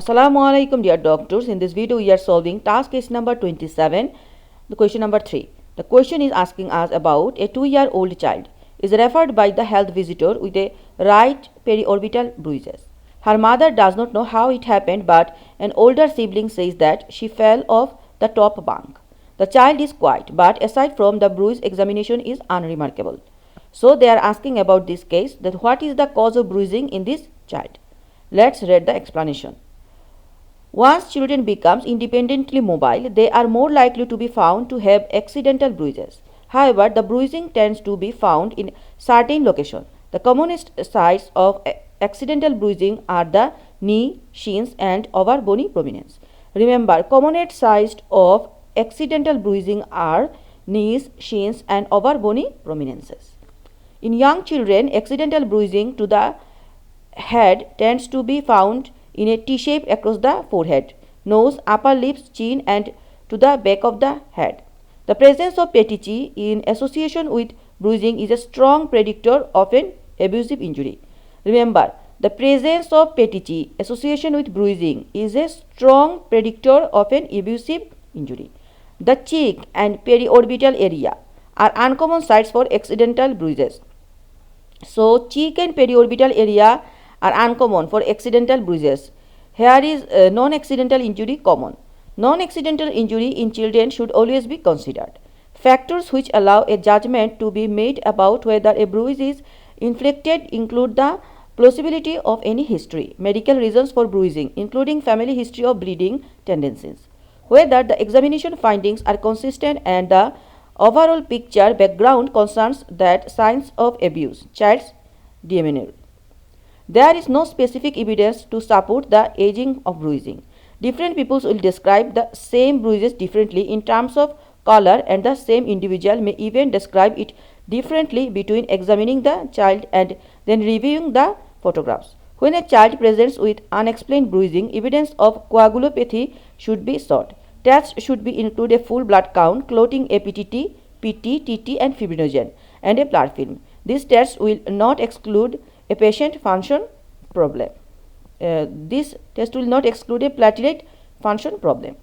Assalamu alaikum dear doctors. In this video we are solving task case number 27, the question number 3. The question is asking us about a 2-year-old child is referred by the health visitor with a right periorbital bruises. Her mother does not know how it happened, but an older sibling says that she fell off the top bunk. The child is quiet, but aside from the bruise, examination is unremarkable. So they are asking about this case, that what is the cause of bruising in this child. Let's read the explanation. Once children becomes independently mobile, they are more likely to be found to have accidental bruises. However, the bruising tends to be found in certain locations. The commonest sites of accidental bruising are the knee, shins and over bony prominence. Remember, commonest sites of accidental bruising are knees, shins and over bony prominences. In young children, accidental bruising to the head tends to be found in a T shape across the forehead, nose, upper lips, chin and to the back of the head. The presence of petechiae in association with bruising is a strong predictor of an abusive injury. Remember, the presence of petechiae association with bruising is a strong predictor of an abusive injury. The cheek and periorbital area are uncommon sites for accidental bruises. So, cheek and periorbital area are uncommon for accidental bruises. Here is non-accidental injury common. Non-accidental injury in children should always be considered. Factors which allow a judgment to be made about whether a bruise is inflicted include the plausibility of any history, medical reasons for bruising, including family history of bleeding tendencies, whether the examination findings are consistent and the overall picture background concerns that signs of abuse, child's demeanor. There is no specific evidence to support the aging of bruising. Different people will describe the same bruises differently in terms of color, and the same individual may even describe it differently between examining the child and then reviewing the photographs. When a child presents with unexplained bruising, evidence of coagulopathy should be sought. Tests should be include a full blood count, clotting APTT, PT, TT and fibrinogen and a blood film. These tests will not exclude a patient function problem. This test will not exclude a platelet function problem.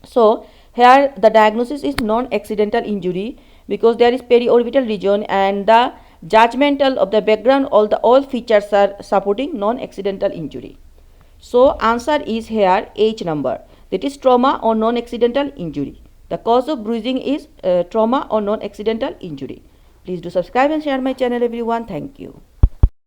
So, here the diagnosis is non-accidental injury because there is periorbital region and the judgmental of the background, all features are supporting non-accidental injury. So, answer is here H number, that is trauma or non-accidental injury. The cause of bruising is trauma or non-accidental injury. Please do subscribe and share my channel everyone. Thank you.